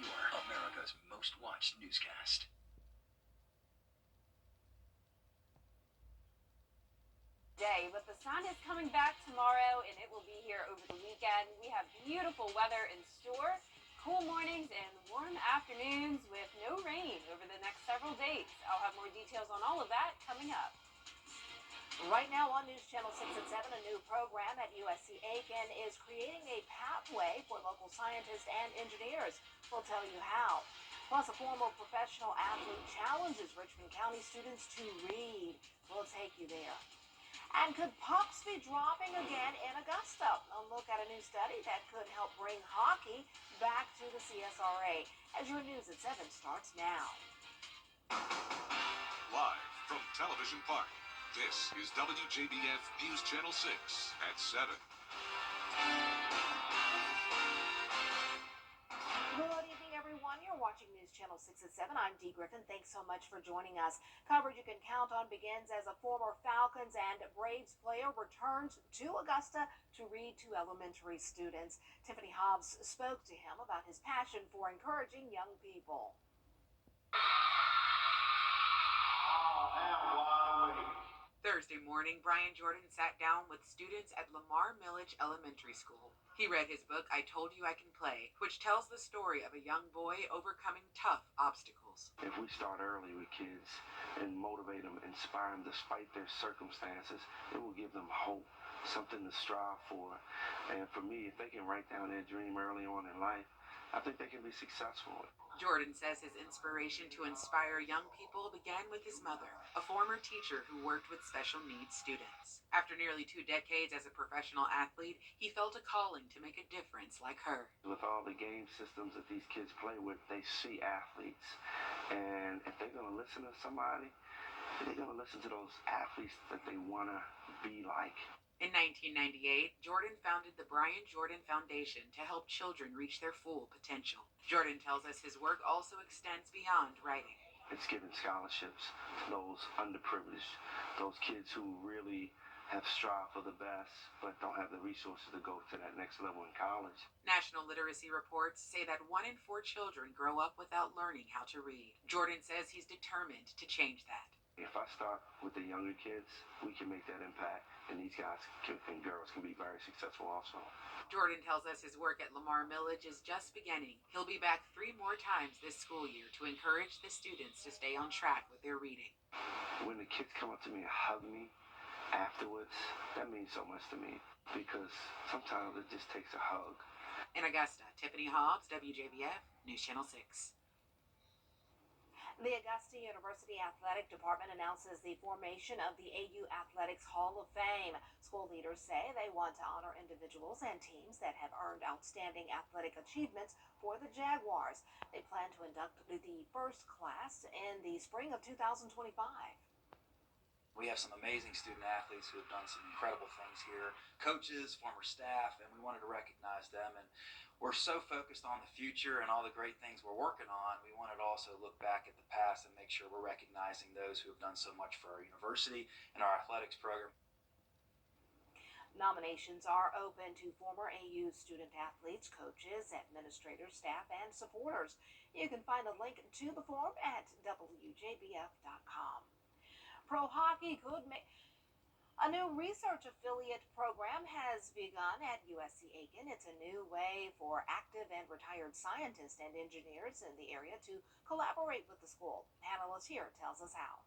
Your America's most watched newscast. But the sun is coming back tomorrow and it will be here over the weekend. We have beautiful weather in store, cool mornings and warm afternoons with no rain over the next several days. I'll have more details on all of that coming up. Right now on News Channel 6 at 7, a new program at USC-Aiken is creating a pathway for local scientists and engineers. We'll tell you how. Plus, a former professional athlete challenges Richmond County students to read. We'll take you there. And could pucks be dropping again in Augusta? A look at a new study that could help bring hockey back to the CSRA. As your News at 7 starts now. Live from Television Park, this is WJBF News Channel 6 at 7. Good evening, everyone. You're watching News Channel 6 at 7. I'm Dee Griffin. Thanks so much for joining us. Coverage you can count on begins as a former Falcons and Braves player returns to Augusta to read to elementary students. Tiffany Hobbs spoke to him about his passion for encouraging young people. Thursday morning, Brian Jordan sat down with students at Lamar Millage Elementary School. He read his book, I Told You I Can Play, which tells the story of a young boy overcoming tough obstacles. If we start early with kids and motivate them, inspire them despite their circumstances, it will give them hope, something to strive for. And for me, if they can write down their dream early on in life, I think they can be successful. Jordan says his inspiration to inspire young people began with his mother, a former teacher who worked with special needs students. After nearly 2 decades as a professional athlete, he felt a calling to make a difference like her. With all the game systems that these kids play with, they see athletes. And if they're going to listen to somebody, they're going to listen to those athletes that they want to be like. In 1998, Jordan founded the Brian Jordan Foundation to help children reach their full potential. Jordan tells us his work also extends beyond writing. It's giving scholarships to those underprivileged, those kids who really have strived for the best but don't have the resources to go to that next level in college. National literacy reports say that 1 in 4 children grow up without learning how to read. Jordan says he's determined to change that. If I start with the younger kids, we can make that impact, and these guys and girls can be very successful also. Jordan tells us his work at Lamar Millage is just beginning. He'll be back 3 more times this school year to encourage the students to stay on track with their reading. When the kids come up to me and hug me afterwards, that means so much to me, because sometimes it just takes a hug. In Augusta, Tiffany Hobbs, WJBF, News Channel 6. The Augusta University Athletic Department announces the formation of the AU Athletics Hall of Fame. School leaders say they want to honor individuals and teams that have earned outstanding athletic achievements for the Jaguars. They plan to induct the first class in the spring of 2025. We have some amazing student athletes who have done some incredible things here, coaches, former staff, and we wanted to recognize them. And we're so focused on the future and all the great things we're working on, we wanted to also look back at the past and make sure we're recognizing those who have done so much for our university and our athletics program. Nominations are open to former AU student athletes, coaches, administrators, staff, and supporters. You can find a link to the form at WJBF.com. Pro hockey could make a new research affiliate program has begun at USC-Aiken. It's a new way for active and retired scientists and engineers in the area to collaborate with the school. Hannah Lassier tells us how.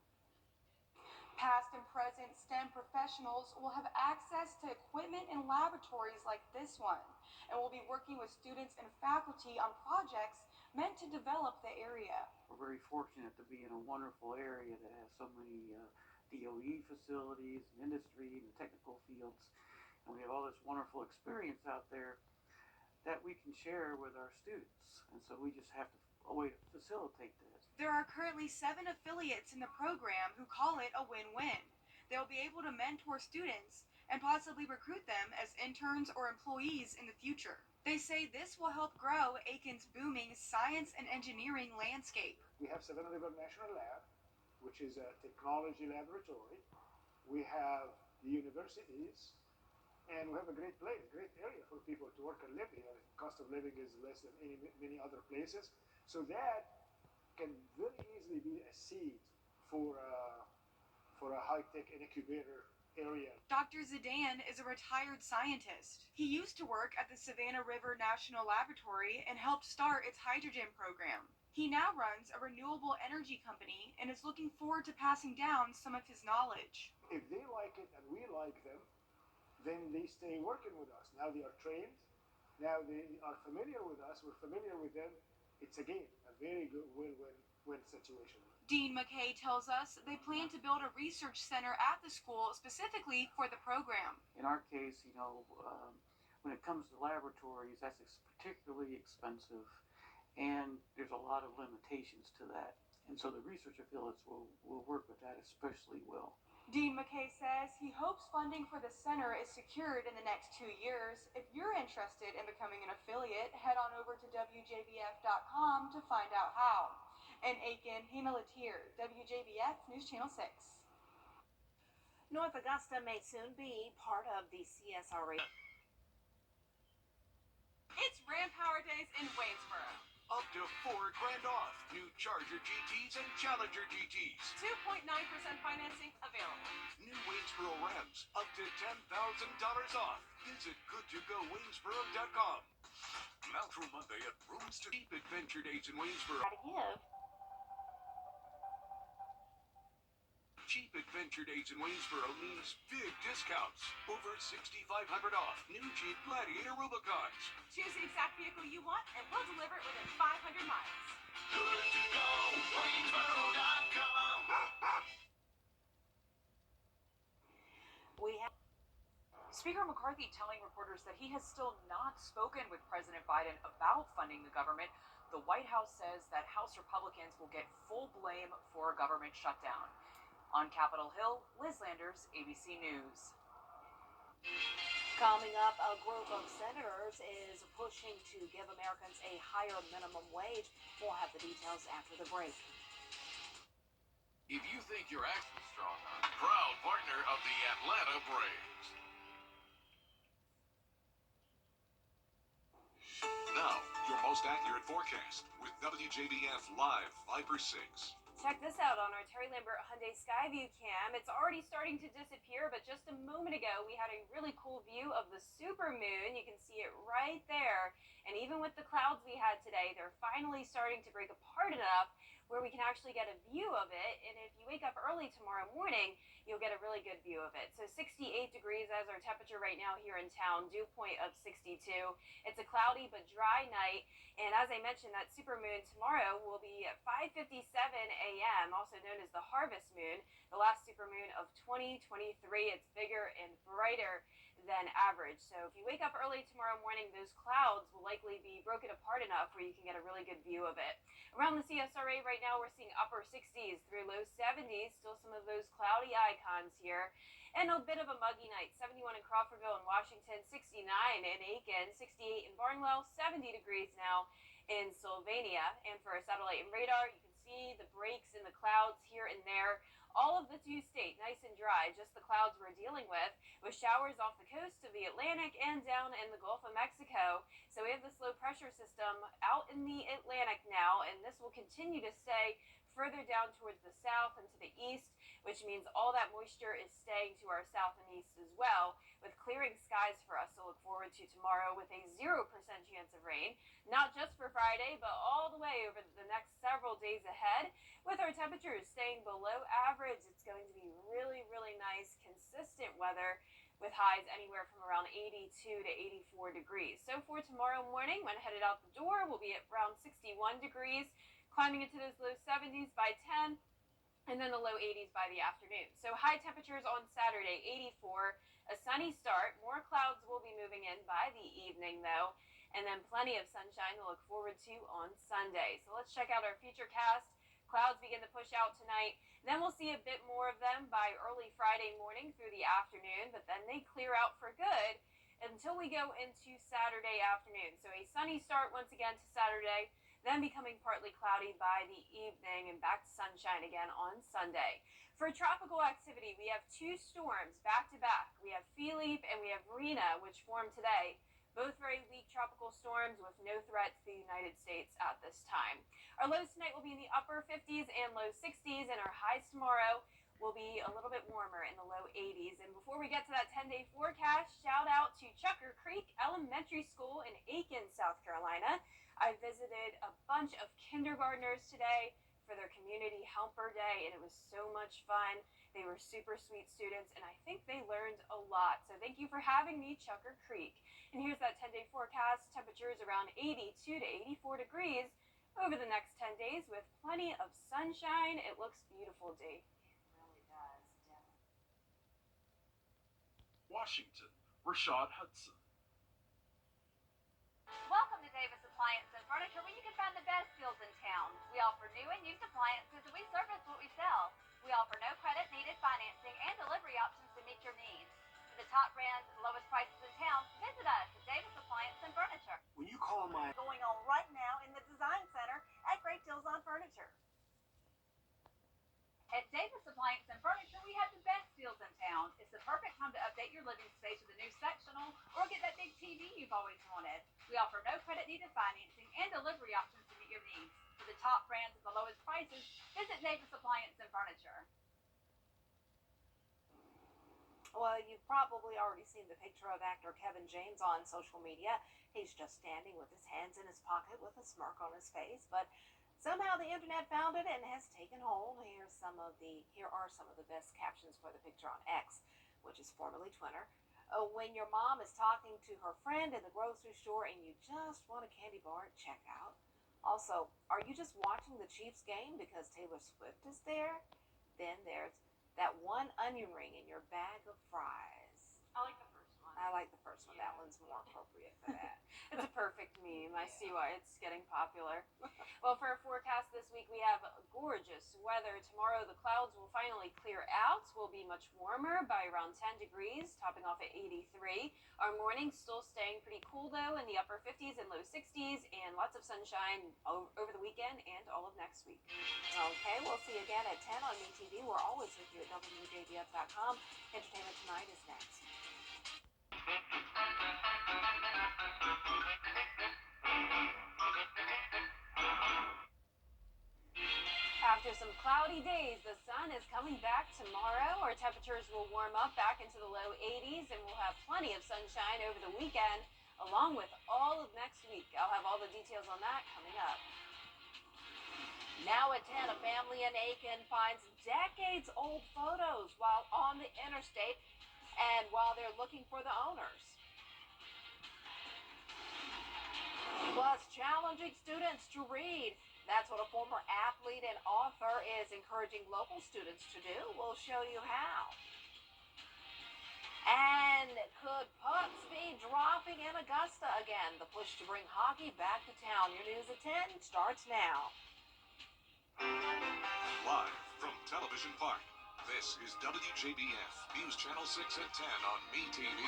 Past and present STEM professionals will have access to equipment and laboratories like this one, and will be working with students and faculty on projects meant to develop the area. We're very fortunate to be in a wonderful area that has so many DOE facilities and industry and technical fields, and we have all this wonderful experience out there that we can share with our students, and so we just have to a way to facilitate this. There are currently 7 affiliates in the program who call it a win-win. They'll be able to mentor students and possibly recruit them as interns or employees in the future. They say this will help grow Aiken's booming science and engineering landscape. We have Seven River National Lab, which is a technology laboratory. We have the universities, and we have a great place, great area for people to work and live here. The cost of living is less than many other places. So that can very easily be a seed for a high-tech incubator area. Dr. Zidane is a retired scientist. He used to work at the Savannah River National Laboratory and helped start its hydrogen program. He now runs a renewable energy company and is looking forward to passing down some of his knowledge. If they like it and we like them, then they stay working with us. Now they are trained. Now they are familiar with us. We're familiar with them. It's again a very good win-win situation. Dean McKay tells us they plan to build a research center at the school specifically for the program. In our case, when it comes to laboratories, that's particularly expensive, and there's a lot of limitations to that. And so the research affiliates will work with that especially well. Dean McKay says he hopes funding for the center is secured in the next 2 years. If you're interested in becoming an affiliate, head on over to WJBF.com to find out how. In Aiken, Hina Latier, WJBF News Channel 6. North Augusta may soon be part of the CSRA. It's Ram Power Days in Waynesboro. Up to $4,000 off new Charger GTs and Challenger GTs. 2.9% financing available. New Waynesboro Rams up to $10,000 off. Visit goodtogowaynesboro.com. Now through Monday at Rooms to Deep Adventure Days in Waynesboro. To give. Cheap Adventure Days in Waynesboro means big discounts. Over $6,500 off new Jeep Gladiator Rubicons. Choose the exact vehicle you want, and we'll deliver it within 500 miles. Good to go, Waynesboro.com. We have Speaker McCarthy telling reporters that he has still not spoken with President Biden about funding the government. The White House says that House Republicans will get full blame for a government shutdown. On Capitol Hill, Liz Landers, ABC News. coming up. A group of senators is pushing to give Americans a higher minimum wage. We'll have the details after the break. If you think you're acting strong, proud partner of the Atlanta Braves. Now, your most accurate forecast with WJBF Live Viper 6. Check this out on our Terry Lambert Hyundai Skyview cam. It's already starting to disappear, but just a moment ago, we had a really cool view of the supermoon. You can see it right there. And even with the clouds we had today, they're finally starting to break apart enough where we can actually get a view of it. And if you wake up early tomorrow morning, you'll get a really good view of it. So 68 degrees as our temperature right now here in town, dew point of 62. It's a cloudy but dry night. And as I mentioned, that supermoon tomorrow will be at 5:57 a.m., also known as the harvest moon, the last supermoon of 2023. It's bigger and brighter than average. So if you wake up early tomorrow morning, those clouds will likely be broken apart enough where you can get a really good view of it. Around the CSRA right now, we're seeing upper 60s through low 70s, still some of those cloudy icons here. And a bit of a muggy night, 71 in Crawfordville and Washington, 69 in Aiken, 68 in Barnwell, 70 degrees now in Sylvania. And for a satellite and radar, you can see the breaks in the clouds here and there. All of the two-state, nice and dry, just the clouds we're dealing with showers off the coast of the Atlantic and down in the Gulf of Mexico. So we have this low pressure system out in the Atlantic now, and this will continue to stay further down towards the south and to the east, which means all that moisture is staying to our south and east as well, with clearing skies for us to look forward to tomorrow with a 0% chance of rain, not just for Friday, but all the way over the next several days ahead. With our temperatures staying below average, it's going to be really, really nice, consistent weather with highs anywhere from around 82 to 84 degrees. So for tomorrow morning, when headed out the door, we'll be at around 61 degrees, climbing into those low 70s by 10, and then the low 80s by the afternoon. So high temperatures on Saturday, 84, a sunny start. More clouds will be moving in by the evening, though, and then plenty of sunshine to look forward to on Sunday. So let's check out our future cast. Clouds begin to push out tonight. Then we'll see a bit more of them by early Friday morning through the afternoon, but then they clear out for good until we go into Saturday afternoon. So a sunny start once again to Saturday, then becoming partly cloudy by the evening and back to sunshine again on Sunday. For tropical activity, we have two storms back to back. We have Philippe and we have Rena, which formed today. Both very weak tropical storms with no threat to the United States at this time. Our lows tonight will be in the upper 50s and low 60s, and our highs tomorrow will be a little bit warmer in the low 80s. And before we get to that 10-day forecast, shout out to Chucker Creek Elementary School in Aiken, South Carolina. I visited a bunch of kindergartners today for their Community Helper Day, and it was so much fun. They were super sweet students, and I think they learned a lot. So thank you for having me, Chucker Creek. And here's that 10-day forecast. Temperatures around 82 to 84 degrees over the next 10 days with plenty of sunshine. It looks beautiful, Dee. Washington, Rashad Hudson. Welcome to Davis Appliance and Furniture, where you can find the best deals in town. We offer new and used appliances, and we service what we sell. We offer no credit needed financing and delivery options to meet your needs. For the top brands and lowest prices in town, visit us at Davis Appliance and Furniture. When you call my Going on right now in the Design Center at Great Deals on Furniture. At Davis Appliance and Furniture, we have the best deals in town. It's the perfect time to update your living space with a new sectional or get that big TV you've always wanted. We offer no credit needed financing and delivery options to meet your needs. For the top brands at the lowest prices, visit Davis Appliance and Furniture. Well, you've probably already seen the picture of actor Kevin James on social media. He's just standing with his hands in his pocket with a smirk on his face, but somehow the internet found it and has taken hold. Here are some of the best captions for the picture on X, which is formerly Twitter. When your mom is talking to her friend in the grocery store and you just want a candy bar at checkout. Also, are you just watching the Chiefs game because Taylor Swift is there? Then there's that one onion ring in your bag of fries. I like the first one. I like the first one. That one's more appropriate for that. It's a perfect meme. I see why it's getting popular. Well, for our forecast this week, we have gorgeous weather. Tomorrow, the clouds will finally clear out. We'll be much warmer by around 10 degrees, topping off at 83. Our mornings still staying pretty cool, though, in the upper 50s and low 60s, and lots of sunshine over the weekend and all of next week. Okay, we'll see you again at 10 on MeTV. We're always with you at WJBF.com. Entertainment Tonight is next. After some cloudy days, the sun is coming back tomorrow. Our temperatures will warm up back into the low 80s, and we'll have plenty of sunshine over the weekend, along with all of next week. I'll have all the details on that coming up. Now at 10, a family in Aiken finds decades-old photos while on the interstate and while they're looking for the owners. Plus, challenging students to read. That's what a former athlete and author is encouraging local students to do. We'll show you how. And could pucks be dropping in Augusta again? The push to bring hockey back to town. Your news at 10 starts now. Live from Television Park, this is WJBF, News Channel 6 at 10 on MeTV.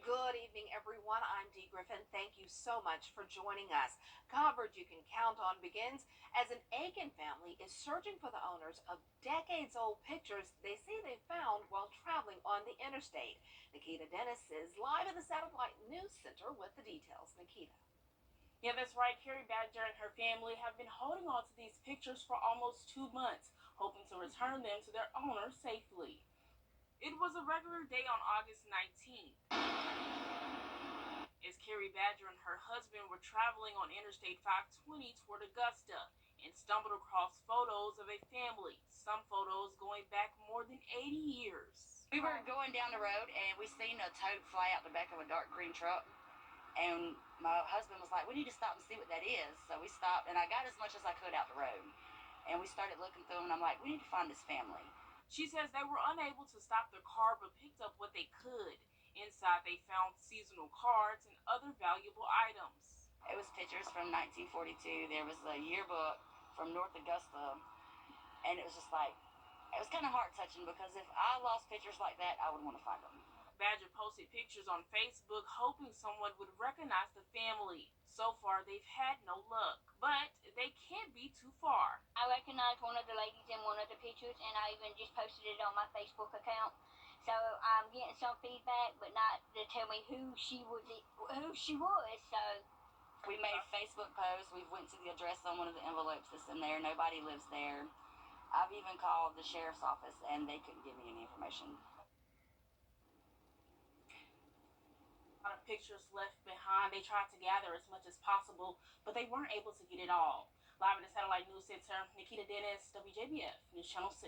Good evening, everyone. I'm Dee Griffin. Thank you so much for joining us. Coverage you can count on begins as an Aiken family is searching for the owners of decades-old pictures they say they found while traveling on the interstate. Nikita Dennis is live in the Satellite News Center with the details. Nikita. Yeah, that's right. Carrie Badger and her family have been holding on to these pictures for almost 2 months, hoping to return them to their owner safely. It was a regular day on August 19th, as Carrie Badger and her husband were traveling on Interstate 520 toward Augusta and stumbled across photos of a family, some photos going back more than 80 years. We were going down the road and we seen a toad fly out the back of a dark green truck. And my husband was like, we need to stop and see what that is. So we stopped and I got as much as I could out the road. And we started looking through and I'm like, we need to find this family. She says they were unable to stop the car but picked up what they could. Inside they found seasonal cards and other valuable items. It was pictures from 1942. There was a yearbook from North Augusta. And it was just like, it was kind of heart touching because if I lost pictures like that, I would want to find them. Badger posted pictures on Facebook hoping someone would recognize the family. So far, they've had no luck, but they can't be too far. I recognized one of the ladies in one of the pictures, and I even just posted it on my Facebook account. So I'm getting some feedback, but not to tell me who she was. So we made Facebook posts. We went to the address on one of the envelopes that's in there. Nobody lives there. I've even called the sheriff's office, and they couldn't give me any information. A lot of pictures left behind. They tried to gather as much as possible, but they weren't able to get it all. Live in the Satellite News Center, Nikita Dennis, WJBF, News Channel 6.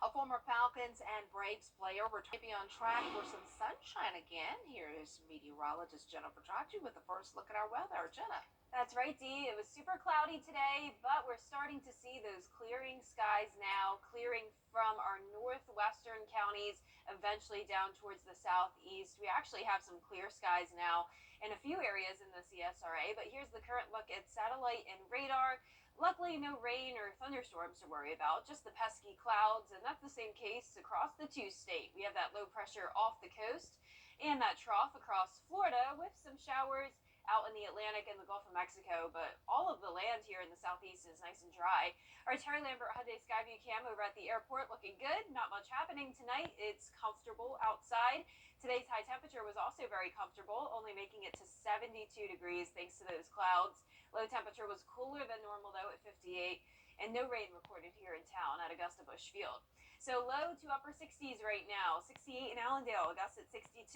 A former Falcons and Braves player returned to be on track for some sunshine again. Here is meteorologist Jennifer Trachi with the first look at our weather. Jenna. That's right, Dee. It was super cloudy today, but we're starting to see those clearing skies now, clearing from our northwestern counties, eventually down towards the southeast. We actually have some clear skies now in a few areas in the CSRA, but here's the current look at satellite and radar. Luckily, no rain or thunderstorms to worry about, just the pesky clouds, and that's the same case across the two-state. We have that low pressure off the coast and that trough across Florida with some showers out in the Atlantic and the Gulf of Mexico, but all of the land here in the southeast is nice and dry. Our Terry Lambert Hyundai Skyview cam over at the airport looking good. Not much happening tonight. It's comfortable outside. Today's high temperature was also very comfortable, only making it to 72 degrees thanks to those clouds. Low temperature was cooler than normal though at 58, and no rain recorded here in town at Augusta Busch Field. So low to upper 60s right now. 68 in Allendale, Augusta at 62.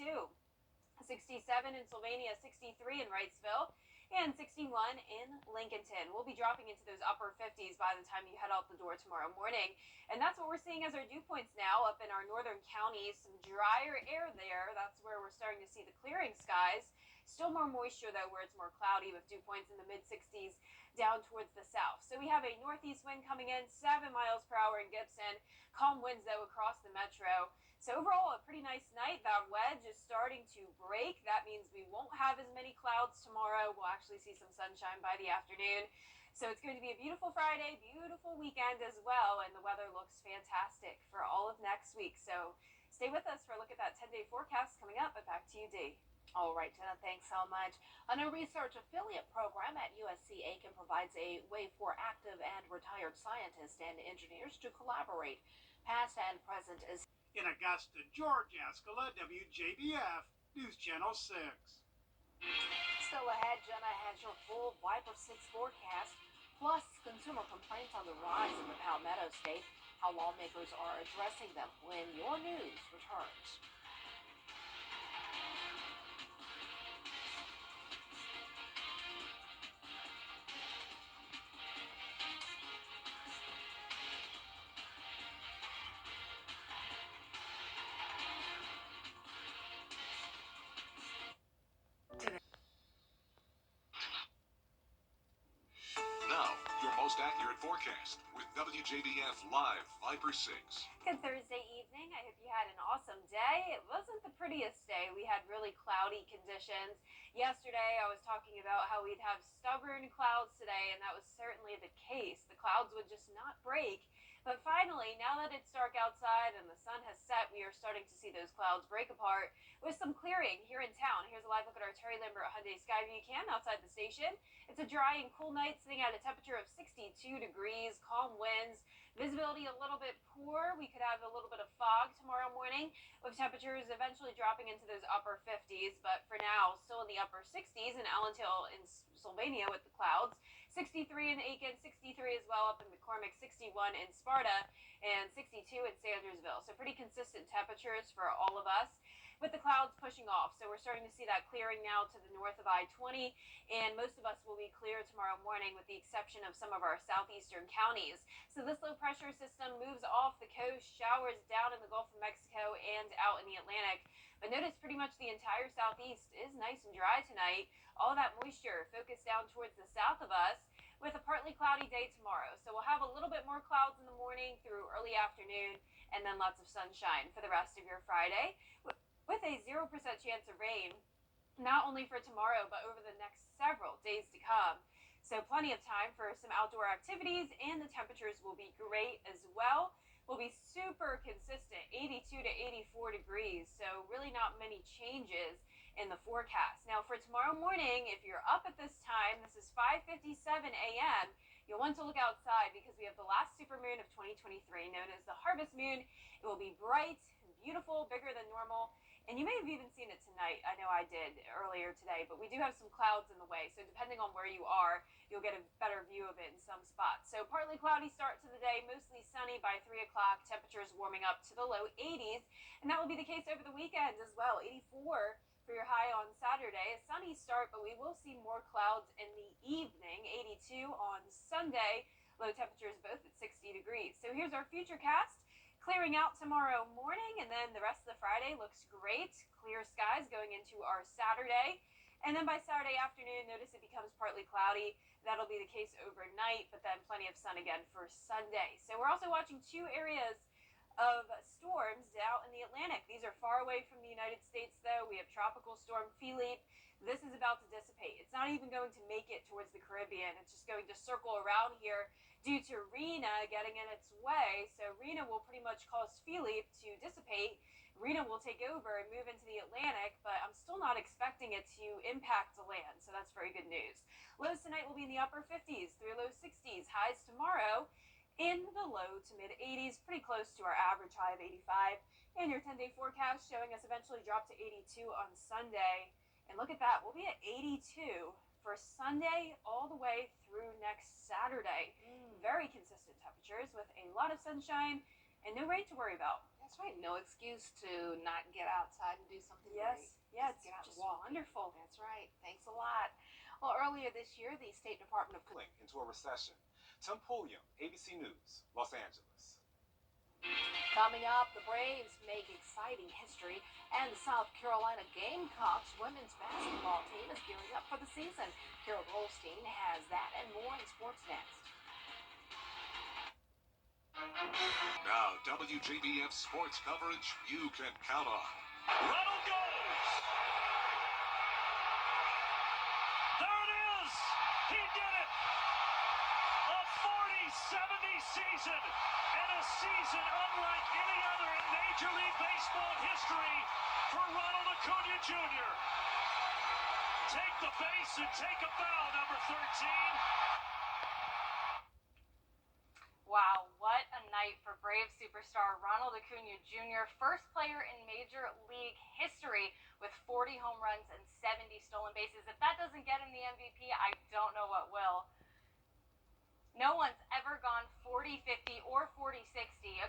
67 in Sylvania, 63 in Wrightsville, and 61 in Lincolnton. We'll be dropping into those upper 50s by the time you head out the door tomorrow morning. And that's what we're seeing as our dew points now up in our northern counties. Some drier air there. That's where we're starting to see the clearing skies. Still more moisture, though, where it's more cloudy with dew points in the mid-60s down towards the south. So we have a northeast wind coming in, 7 miles per hour in Gibson. Calm winds, though, across the metro. So overall, a pretty nice night. That wedge is starting to break. That means we won't have as many clouds tomorrow. We'll actually see some sunshine by the afternoon. So it's going to be a beautiful Friday, beautiful weekend as well, and the weather looks fantastic for all of next week. So stay with us for a look at that 10-day forecast coming up. But back to you, Dee. All right, Jenna, thanks so much. A new research affiliate program at USC Aiken provides a way for active and retired scientists and engineers to collaborate. Past and present is in Augusta, George Ascala, WJBF, News Channel 6. Still ahead, Jenna has your full Viper 6 forecast, plus consumer complaints on the rise in the Palmetto State, how lawmakers are addressing them when your news returns. Now, your most accurate forecast with WJBF Live Viper 6. Good Thursday evening. I hope you had an awesome day. It wasn't the prettiest day. We had really cloudy conditions. Yesterday, I was talking about how we'd have stubborn clouds today, and that was certainly the case. The clouds would just not break. But finally, now that it's dark outside and the sun has set, we are starting to see those clouds break apart with some clearing here in town. Here's a live look at our Terry Lambert Hyundai Skyview cam outside the station. It's a dry and cool night sitting at a temperature of 62 degrees, calm winds, visibility a little bit poor. We could have a little bit of fog tomorrow morning with temperatures eventually dropping into those upper 50s. But for now, still in the upper 60s in Allendale in Sylvania with the clouds. 63 in Aiken, 63 as well up in McCormick, 61 in Sparta, and 62 in Sandersville. So pretty consistent temperatures for all of us with the clouds pushing off. So we're starting to see that clearing now to the north of I-20, and most of us will be clear tomorrow morning with the exception of some of our southeastern counties. So this low pressure system moves off the coast, showers down in the Gulf of Mexico and out in the Atlantic. But notice pretty much the entire southeast is nice and dry tonight. All that moisture focused down towards the south of us with a partly cloudy day tomorrow. So we'll have a little bit more clouds in the morning through early afternoon and then lots of sunshine for the rest of your Friday with a 0% chance of rain, not only for tomorrow, but over the next several days to come. So plenty of time for some outdoor activities, and the temperatures will be great as well. will be super consistent, 82 to 84 degrees. So really not many changes in the forecast. Now for tomorrow morning, if you're up at this time, this is 5:57 a.m., you'll want to look outside because we have the last supermoon of 2023, known as the harvest moon. It will be bright, beautiful, bigger than normal. And you may have even seen it tonight. I know I did earlier today, but we do have some clouds in the way. So depending on where you are, you'll get a better view of it in some spots. So partly cloudy start to the day, mostly sunny by 3 o'clock. Temperatures warming up to the low 80s. And that will be the case over the weekend as well. 84 for your high on Saturday. A sunny start, but we will see more clouds in the evening. 82 on Sunday. Low temperatures both at 60 degrees. So here's our future cast. Clearing out tomorrow morning, and then the rest of the Friday looks great. Clear skies going into our Saturday. And then by Saturday afternoon, notice it becomes partly cloudy. That'll be the case overnight, but then plenty of sun again for Sunday. So we're also watching two areas of storms out in the Atlantic. These are far away from the United States, though. We have Tropical Storm Philippe. This is about to dissipate. It's not even going to make it towards the Caribbean. It's just going to circle around here due to Rina getting in its way. So Rina will pretty much cause Philippe to dissipate. Rina will take over and move into the Atlantic, but I'm still not expecting it to impact the land, so that's very good news. Lows tonight will be in the upper 50s through low 60s. Highs tomorrow in the low to mid 80s, pretty close to our average high of 85. And your 10-day forecast showing us eventually drop to 82 on Sunday. And look at that, we'll be at 82 for Sunday all the way through next Saturday. Very consistent temperatures with a lot of sunshine and no rain to worry about. That's right. No excuse to not get outside and do something great. Yeah, it's Just get out and just walk. wonderful. That's right. Thanks a lot. Well, earlier this year, the State Department of into a recession. Tim Pulliam, ABC News, Los Angeles. Coming up, the Braves make exciting history, and the South Carolina Gamecocks women's basketball team is gearing up for the season. Carol Goldstein has that and more in sports next. Now, WJBF sports coverage you can count on. Ronald goes! There it is! He did it! A 40-70 season, and a season unlike any other in Major League Baseball history for Ronald Acuna Jr. Take the base and take a bow, number 13. Wow, what a night for Braves superstar Ronald Acuna Jr., first player in Major League history with 40 home runs and 70 stolen bases. If that doesn't get him the MVP, I don't know what will. No one's ever gone 40-50 or 40-60.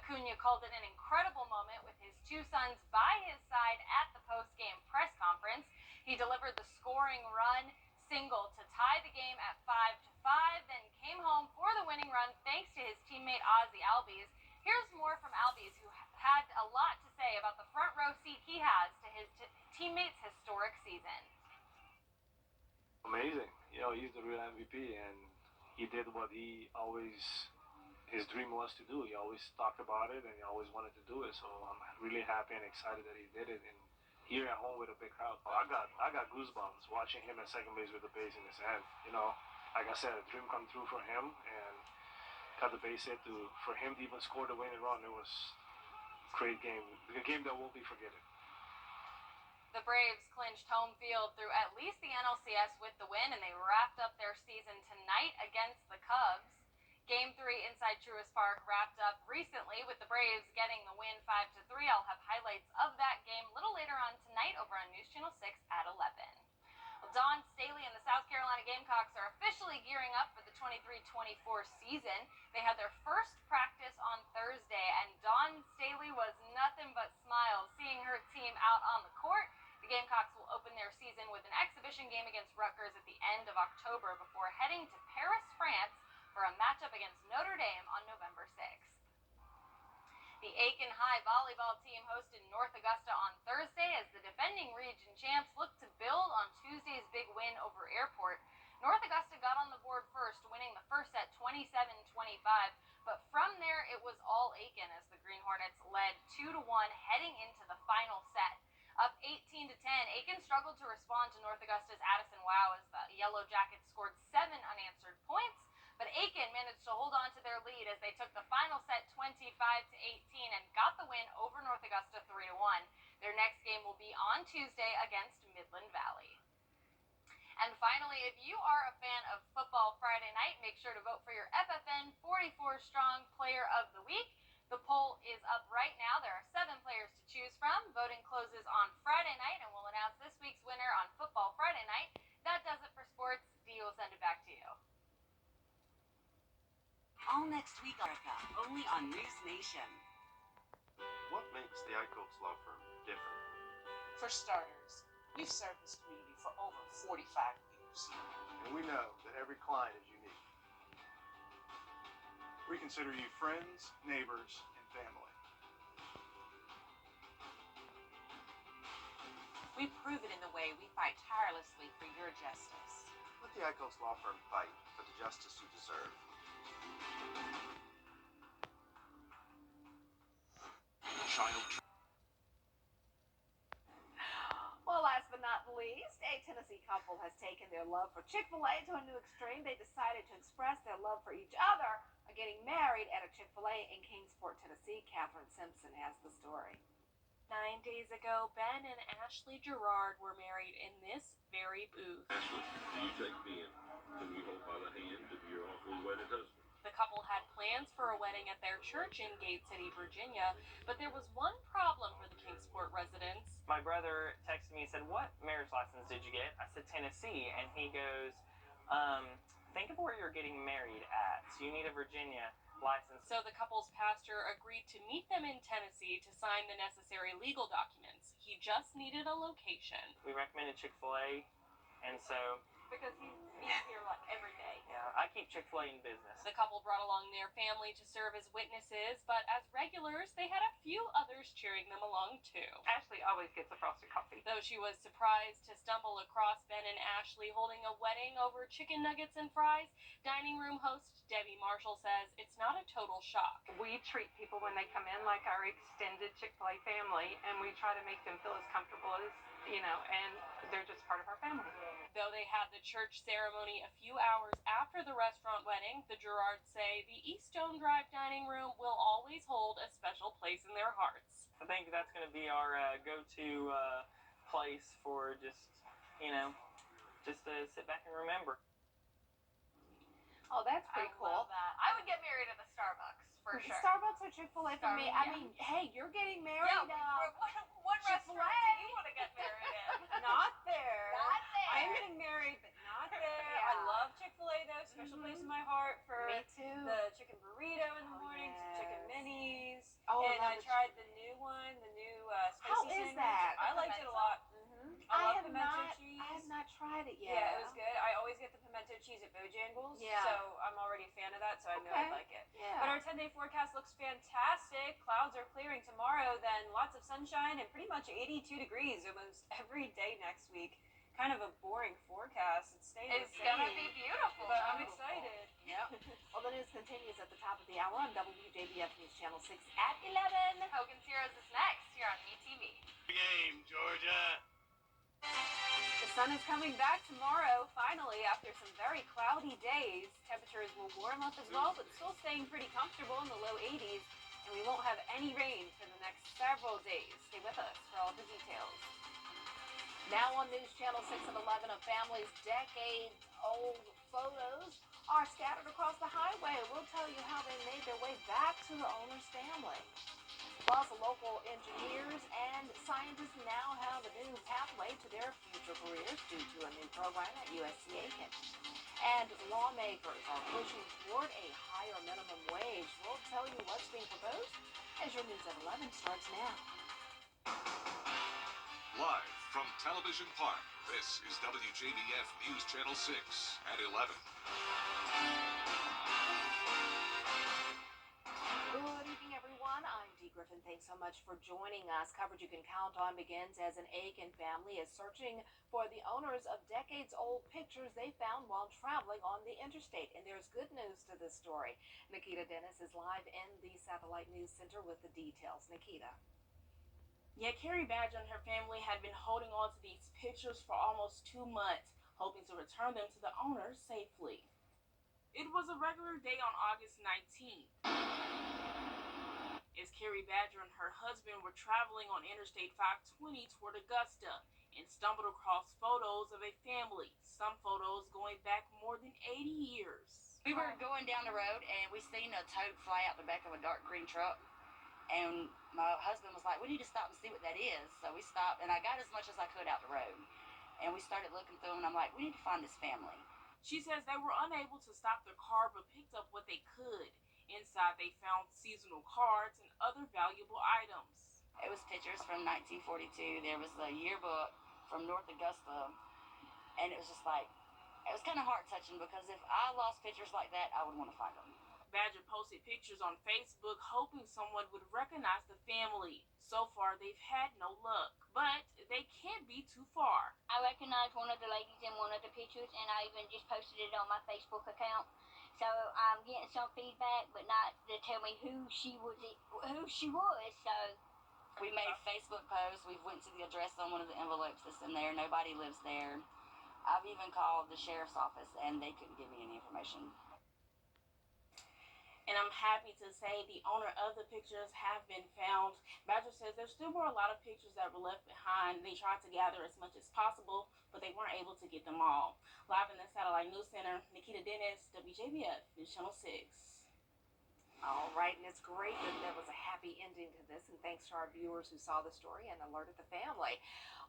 Acuna called it an incredible moment with his two sons by his side at the post-game press conference. He delivered the scoring run single to tie the game at 5-5, then came home for the winning run thanks to his teammate Ozzie Albies. Here's more from Albies, who had a lot to say about the front row seat he has to his teammates' historic season. Amazing. You know, he's the real MVP, and he did what his dream was to do. He always talked about it, and he always wanted to do it. So I'm really happy and excited that he did it. And here at home with a big crowd, I got goosebumps watching him at second base with the base in his hand. You know, like I said, a dream come true for him, and got the base hit for him to even score the winning run. It was a great game, a game that won't be forgotten. The Braves clinched home field through at least the NLCS with the win, and they wrapped up their season tonight against the Cubs. Game 3 inside Truist Park wrapped up recently with the Braves getting the win 5-3. I'll have highlights of that game a little later on tonight over on News Channel 6 at 11. Well, Dawn Staley and the South Carolina Gamecocks are officially gearing up for the 23-24 season. They had their first practice on Thursday, and Dawn Staley was nothing but smiles seeing her team out on the court. The Gamecocks will open their season with an exhibition game against Rutgers at the end of October before heading to Paris, France for a matchup against Notre Dame on November 6th. The Aiken High volleyball team hosted North Augusta on Thursday as the defending region champs look to build on Tuesday's big win over Airport. North Augusta got on the board first, winning the first set 27-25, but from there it was all Aiken as the Green Hornets led 2-1 heading into the final set. Up 18-10, Aiken struggled to respond to North Augusta's Addison Wow as the Yellow Jackets scored 7 unanswered points, But Aiken managed to hold on to their lead as they took the final set 25-18 and got the win over North Augusta 3-1. Their next game will be on Tuesday against Midland Valley. And finally, if you are a fan of Football Friday Night, make sure to vote for your FFN 44 Strong Player of the Week. The poll is up right now. There are 7 players to choose from. Voting closes on Friday night, and we'll announce this week's winner on Football Friday Night. That does it for sports. Dee will send it back to you. All next week, America, only on News Nation. What makes the Eichholz Law Firm different? For starters, we've served this community for over 45 years. And we know that every client is unique. We consider you friends, neighbors, and family. We prove it in the way we fight tirelessly for your justice. Let the Eichholz Law Firm fight for the justice you deserve. Well, last but not least, a Tennessee couple has taken their love for Chick-fil-A to a new extreme. They decided to express their love for each other by getting married at a Chick-fil-A in Kingsport, Tennessee. Catherine Simpson has the story. 9 days ago, Ben and Ashley Gerard were married in this very booth. Ashley, do you take Ben? Can you hold by the hand of your awfully wedded husband? The couple had plans for a wedding at their church in Gate City, Virginia, but there was one problem for the Kingsport residents. My brother texted me and said, "What marriage license did you get?" I said, "Tennessee." And he goes, think of where you're getting married at. So you need a Virginia license. So the couple's pastor agreed to meet them in Tennessee to sign the necessary legal documents. He just needed a location. We recommended Chick-fil-A, and so... Because he meets here like every day. Yeah, I keep Chick-fil-A in business. The couple brought along their family to serve as witnesses, but as regulars, they had a few others cheering them along too. Ashley always gets a frosted coffee. Though she was surprised to stumble across Ben and Ashley holding a wedding over chicken nuggets and fries, dining room host Debbie Marshall says it's not a total shock. We treat people when they come in like our extended Chick-fil-A family, and we try to make them feel as comfortable as, and they're just part of our family. Though they had the church ceremony a few hours after the restaurant wedding, the Gerards say the East Stone Drive dining room will always hold a special place in their hearts. I think that's going to be our go-to place for just to sit back and remember. Oh, that's pretty cool. I love that. I would get married at the Starbucks, for sure. Starbucks or Chick-fil-A for me. Yeah. I mean, hey, you're getting married. What restaurant do you want to get married in? Not there. Not there. I am getting married, but not there. Yeah. I love Chick-fil-A though. Special place in my heart for Me too. the chicken burrito in the morning, yes. chicken minis. Oh, and I love tried the new one, the new spicy How is sandwich. that? I liked it a lot. I love have pimento not. cheese. I have not tried it yet. Yeah, it was good. I always get the pimento cheese at Bojangles, Yeah. so I'm already a fan of that, so I know I'd like it. Yeah. But our 10-day forecast looks fantastic. Clouds are clearing tomorrow, then lots of sunshine and pretty much 82 degrees almost every day next week. Kind of a boring forecast. It's staying the same. It's gonna be beautiful. But I'm excited. Yep. Well, the news continues at the top of the hour on WJBF News Channel 6 at 11. Hogan's Heroes is next here on ETV. Game, Georgia. The sun is coming back tomorrow, finally, after some very cloudy days. Temperatures will warm up as well, but still staying pretty comfortable in the low 80s. And we won't have any rain for the next several days. Stay with us for all the details. Now on News Channel 6 and 11, a family's decades-old photos are scattered across the highway. We'll tell you how they made their way back to the owner's family. Plus, local engineers and scientists now have a new pathway to their future careers due to a new program at USC Aiken. And lawmakers are pushing toward a higher minimum wage. We'll tell you what's being proposed as your News at 11 starts now. Live from Television Park, this is WJBF News Channel 6 at 11. Good evening, everyone. I'm Dee Griffin. Thanks so much for joining us. Coverage you can count on begins as an Aiken family is searching for the owners of decades-old pictures they found while traveling on the interstate. And there's good news to this story. Nikita Dennis is live in the Satellite News Center with the details. Nikita. Yeah, Carrie Badger and her family had been holding on to these pictures for almost 2 months, hoping to return them to the owner safely. It was a regular day on August 19th as Carrie Badger and her husband were traveling on Interstate 520 toward Augusta and stumbled across photos of a family, some photos going back more than 80 years. We were going down the road and we seen a toad fly out the back of a dark green truck. And my husband was like, we need to stop and see what that is. So we stopped, and I got as much as I could out the road. And we started looking through, and I'm like, we need to find this family. She says they were unable to stop their car, but picked up what they could. Inside, they found seasonal cards and other valuable items. It was pictures from 1942. There was a yearbook from North Augusta. And it was just like, it was kind of heart-touching because if I lost pictures like that, I would want to find them. Badger posted pictures on Facebook hoping someone would recognize the family. So far, they've had no luck, but they can't be too far. I recognized one of the ladies in one of the pictures, and I even just posted it on my Facebook account. So I'm getting some feedback, but not to tell me who she was. So we made Facebook posts. We went to the address on one of the envelopes that's in there. Nobody lives there. I've even called the sheriff's office, and they couldn't give me any information. And I'm happy to say the owner of the pictures have been found. Badger says there still were a lot of pictures that were left behind. They tried to gather as much as possible, but they weren't able to get them all. Live in the Satellite News Center, Nikita Dennis, WJBF, News Channel 6. All right, and it's great that there was a happy ending to this, and thanks to our viewers who saw the story and alerted the family.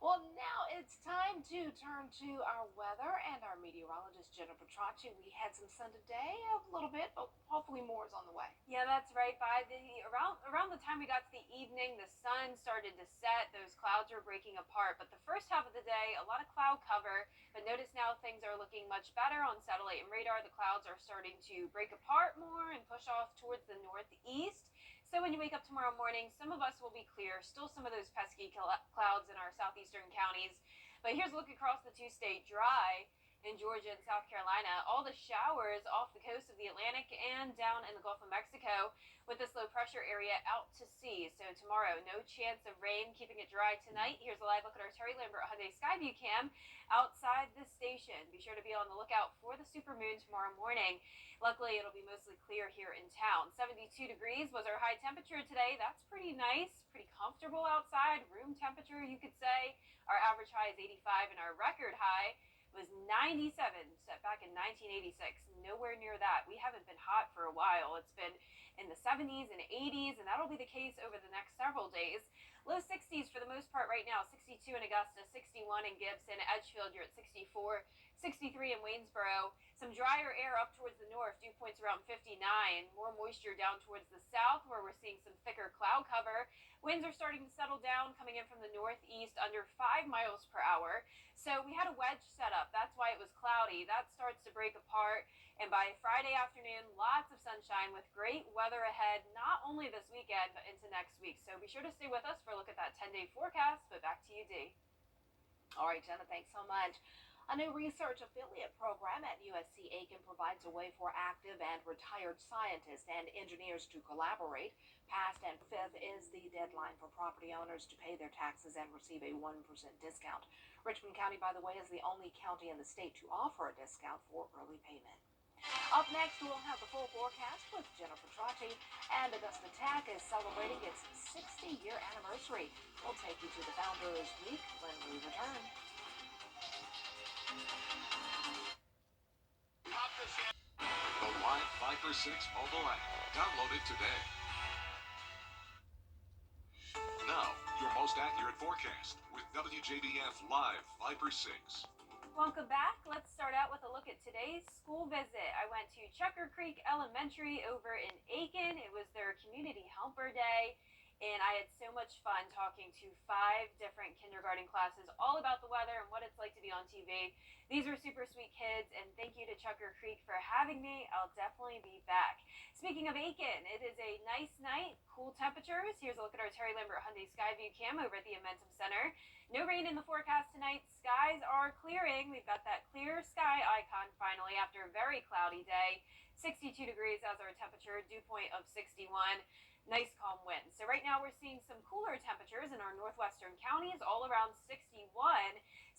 Well, now it's time to turn to our weather and our meteorologist, Jennifer Tracci. We had some sun today, a little bit, but hopefully more is on the way. Yeah, that's right. By around the time we got to the evening, the sun started to set. Those clouds were breaking apart. But the first half of the day, a lot of cloud cover. But notice now things are looking much better on satellite and radar. The clouds are starting to break apart more and push off towards the northeast. So when you wake up tomorrow morning, some of us will be clear. Still some of those pesky clouds in our southeastern counties. But here's a look across the two-state: dry in Georgia and South Carolina. All the showers off the coast of the Atlantic and down in the Gulf of Mexico with this low pressure area out to sea. So tomorrow, no chance of rain, keeping it dry tonight. Here's a live look at our Terry Lambert Hyundai Skyview cam outside the station. Be sure to be on the lookout for the supermoon tomorrow morning. Luckily, it'll be mostly clear here in town. 72 degrees was our high temperature today. That's pretty nice, pretty comfortable outside. Room temperature, you could say. Our average high is 85 and our record high was 97, set back in 1986. Nowhere near that. We haven't been hot for a while. It's been in the 70s and 80s, and that'll be the case over the next several days. Low 60s for the most part right now. 62 in Augusta, 61 in Gibson. Edgefield, you're at 64. 63 in Waynesboro. Some drier air up towards the north. Dew points around 59. More moisture down towards the south, where we're seeing some thicker cloud cover. Winds are starting to settle down, coming in from the northeast under 5 miles per hour. So we had a wedge set up. That's why it was cloudy. That starts to break apart. And by Friday afternoon, lots of sunshine with great weather ahead, not only this weekend, but into next week. So be sure to stay with us for a look at that 10-day forecast. But back to you, Dee. All right, Jenna, thanks so much. A new research affiliate program at USC-Aiken provides a way for active and retired scientists and engineers to collaborate. Past and 5th is the deadline for property owners to pay their taxes and receive a 1% discount. Richmond County, by the way, is the only county in the state to offer a discount for early payment. Up next, we'll have the full forecast with Jennifer Tracci, and Augusta Tech is celebrating its 60-year anniversary. We'll take you to the Founders Week when we return. The Live 5 for 6 mobile app. Download it today. Now, your most accurate forecast with WJBF Live 5 for 6. Welcome back. Let's start out with a look at today's school visit. I went to Checker Creek Elementary over in Aiken. It was their Community Helper Day, and I had so much fun talking to 5 different kindergarten classes all about the weather and what it's like to be on TV. These were super sweet kids, and thank you to Checker Creek for having me. I'll definitely be back. Speaking of Aiken, it is a nice night, cool temperatures. Here's a look at our Terry Lambert Hyundai Skyview cam over at the Amentum Center. No rain in the forecast tonight. Skies are clearing. We've got that clear sky icon finally after a very cloudy day. 62 degrees as our temperature, dew point of 61. Nice calm winds. So right now we're seeing some cooler temperatures in our northwestern counties, all around 61,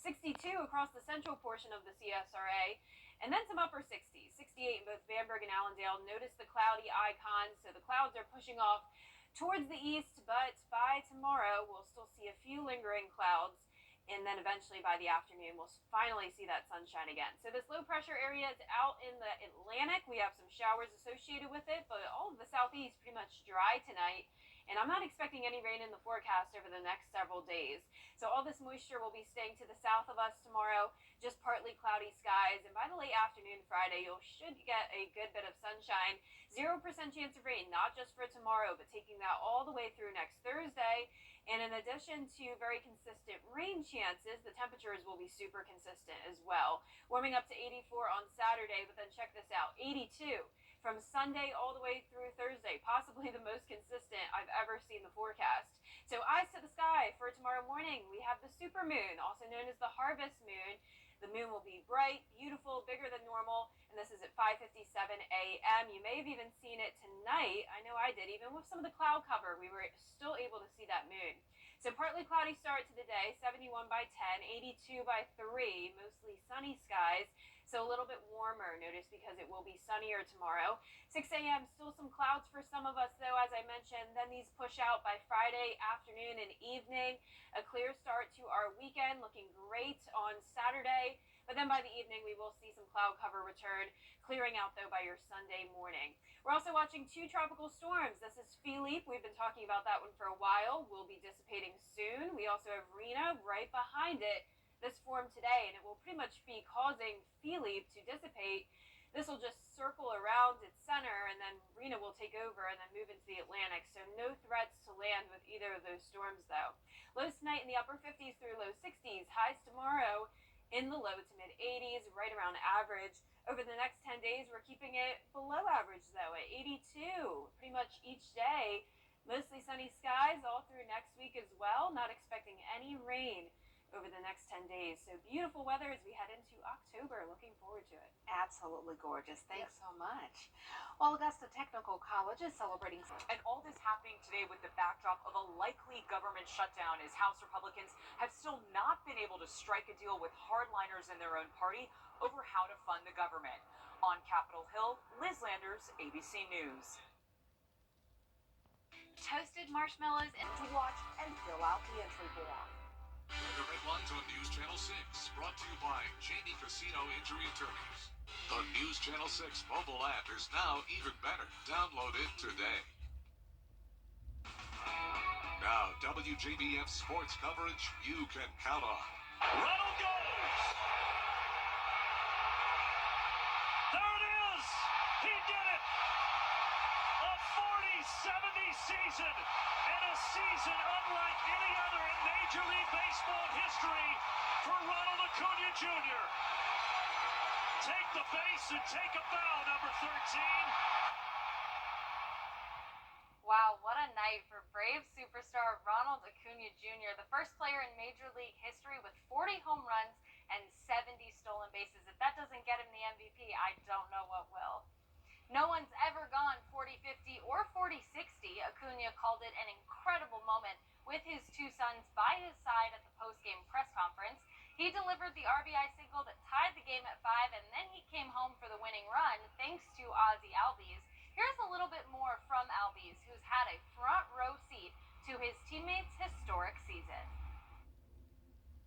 62 across the central portion of the CSRA, And then some upper 60s, 68 in both Bamberg and Allendale. Notice the cloudy icons, so the clouds are pushing off towards the east, but by tomorrow we'll still see a few lingering clouds, and then eventually by the afternoon we'll finally see that sunshine again. So this low pressure area is out in the Atlantic. We have some showers associated with it, but all of the southeast pretty much dry tonight. And I'm not expecting any rain in the forecast over the next several days. So all this moisture will be staying to the south of us tomorrow, just partly cloudy skies. And by the late afternoon Friday, you should get a good bit of sunshine. 0% chance of rain, not just for tomorrow, but taking that all the way through next Thursday. And in addition to very consistent rain chances, the temperatures will be super consistent as well. Warming up to 84 on Saturday, but then check this out, 82 from Sunday all the way through Thursday, possibly the most consistent I've ever seen the forecast. So eyes to the sky for tomorrow morning. We have the supermoon, also known as the harvest moon. The moon will be bright, beautiful, bigger than normal, and this is at 5:57 a.m. You may have even seen it tonight. I know I did. Even with some of the cloud cover, we were still able to see that moon. So partly cloudy start to the day, 71 by 10, 82 by 3, mostly sunny skies. So a little bit warmer, notice, because it will be sunnier tomorrow. 6 a.m., still some clouds for some of us, though, as I mentioned. Then these push out by Friday afternoon and evening. A clear start to our weekend, looking great on Saturday. But then by the evening, we will see some cloud cover return, clearing out, though, by your Sunday morning. We're also watching two tropical storms. This is Philippe. We've been talking about that one for a while. Will be dissipating soon. We also have Rena right behind it. This form today, and it will pretty much be causing Philippe to dissipate. This will just circle around its center, and then Rena will take over and then move into the Atlantic. So no threats to land with either of those storms, though. Lows tonight in the upper 50s through low 60s. Highs tomorrow in the low to mid 80s, right around average. Over the next 10 days, we're keeping it below average, though, at 82 pretty much each day. Mostly sunny skies all through next week as well. Not expecting any rain over the next 10 days. So beautiful weather as we head into October. Looking forward to it. Absolutely gorgeous. Thanks so much. Well, Augusta Technical College is celebrating. And all this happening today with the backdrop of a likely government shutdown as House Republicans have still not been able to strike a deal with hardliners in their own party over how to fund the government. On Capitol Hill, Liz Landers, ABC News. Toasted marshmallows and to watch and fill out the entry form. Weather headlines on News Channel 6, brought to you by Jamie Casino Injury Attorneys. The News Channel 6 mobile app is now even better. Download it today. Now, WJBF sports coverage you can count on. Ronald goes! There it is! He did it! A 40-70 season, and a season unlike any other in Major League Baseball history for Ronald Acuna Jr. Take the base and take a bow, number 13. Wow, what a night for Braves superstar Ronald Acuna Jr., the first player in Major League history with 40 home runs and 70 stolen bases. If that doesn't get him the MVP, I don't know what will. No one's ever gone 40-50 or 40-60. Acuna called it an incredible moment with his two sons by his side at the post-game press conference. He delivered the RBI single that tied the game at 5, and then he came home for the winning run thanks to Ozzie Albies. Here's a little bit more from Albies, who's had a front row seat to his teammates' historic season.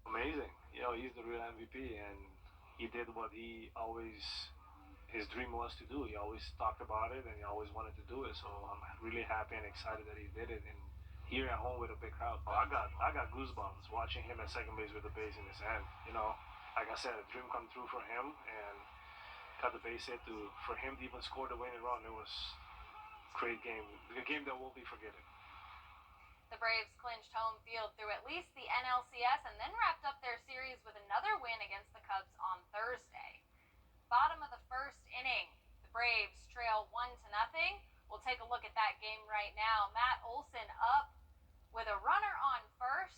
Amazing. You know, he's the real MVP, and he did what his dream was to do. He always talked about it, and he always wanted to do it. So I'm really happy and excited that he did it, and here at home with a big crowd. I got goosebumps watching him at second base with the base in his hand. You know, like I said, a dream come true for him, and got the base hit for him to even score the winning run. It was a great game, a game that won't be forgotten. The Braves clinched home field through at least the NLCS and then wrapped up their series with another win against the Cubs on Thursday. Bottom of the first inning, the Braves trail 1-0. We'll take a look at that game right now. Matt Olson up with a runner on first.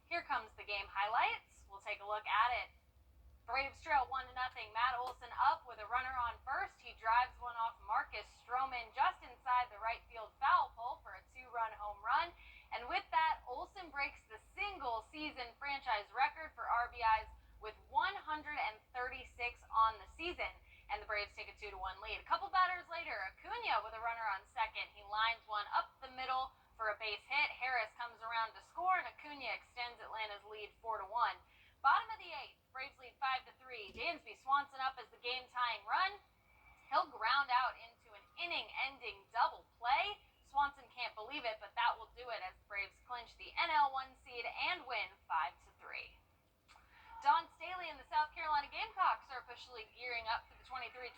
Here comes the game highlights. We'll take a look at it. Braves trail 1-0. Matt Olson up with a runner on first. He drives one off Marcus Stroman just inside the right field foul pole for a 2-run home run. And with that, Olson breaks the single season franchise record for RBIs with 136 2-1 lead. A couple batters later, Acuna with a runner on second. He lines one up the middle for a base hit. Harris comes around to score, and Acuna extends Atlanta's lead 4-1. Bottom of the 8th, Braves lead 5-3. Dansby Swanson up as the game-tying run. He'll ground out into an inning-ending double play. Swanson can't believe it, but that will do it as the Braves clinch the NL 1 seed and win 5-3. Don Staley and the South Carolina Gamecocks are officially gearing up for the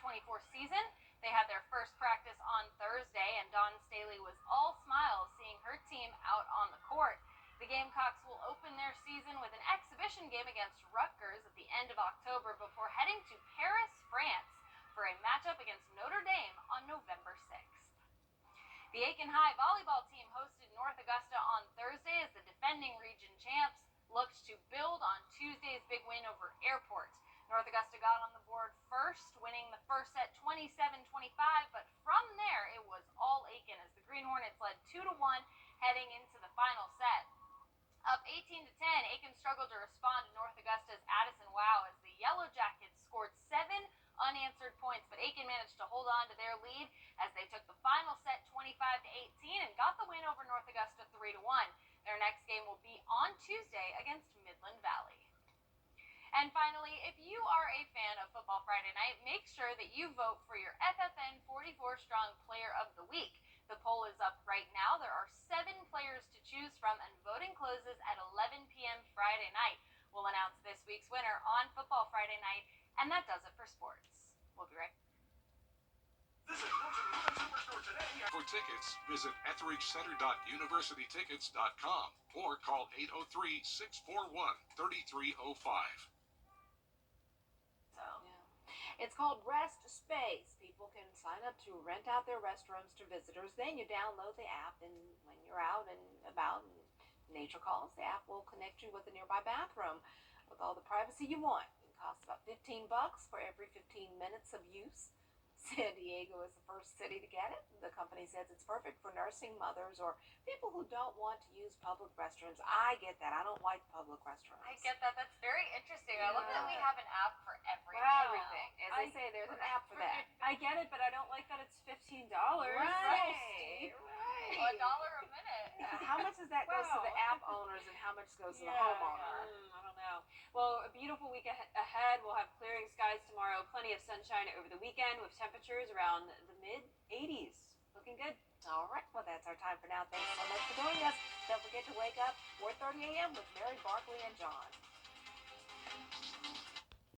23-24 season. They had their first practice on Thursday, and Dawn Staley was all smiles seeing her team out on the court. The Gamecocks will open their season with an exhibition game against Rutgers at the end of October before heading to Paris, France for a matchup against Notre Dame on November 6th. The Aiken High volleyball team hosted North Augusta on Thursday as the defending region champs looked to build on Tuesday's big win over Airport. North Augusta got on the board first, winning the first set 27-25, but from there it was all Aiken as the Green Hornets led 2-1 heading into the final set. Up 18-10, Aiken struggled to respond to North Augusta's Addison Wow as the Yellow Jackets scored 7 unanswered points, but Aiken managed to hold on to their lead as they took the final set 25-18 and got the win over North Augusta 3-1. Their next game will be on Tuesday against Midland Valley. And finally, if you are a fan of Football Friday Night, make sure that you vote for your FFN 44 Strong Player of the Week. The poll is up right now. There are 7 players to choose from, and voting closes at 11 p.m. Friday night. We'll announce this week's winner on Football Friday Night, and that does it for sports. We'll be right back. For tickets, visit etheridgecenter.universitytickets.com or call 803-641-3305. It's called Rest Space. People can sign up to rent out their restrooms to visitors. Then you download the app, and when you're out and about and nature calls, the app will connect you with a nearby bathroom with all the privacy you want. It costs about $15 for every 15 minutes of use. San Diego is the first city to get it. The company says it's perfect for nursing mothers or people who don't want to use public restrooms. I get that. I don't like public restrooms. I get that. That's very interesting. I love that we have an app for everything. Everything. As they say, there's an app for that. I get it, but I don't like that it's $15. Right. Well, $1 a minute. How much does that goes to the app owners and how much goes to the homeowner? I don't know. Well, a beautiful week ahead. We'll have clearing skies tomorrow, plenty of sunshine over the weekend with temperatures around the mid-80s. Looking good. All right. Well, that's our time for now. Thanks so much for joining us. Don't forget to wake up 4:30 a.m. with Mary, Barkley, and John.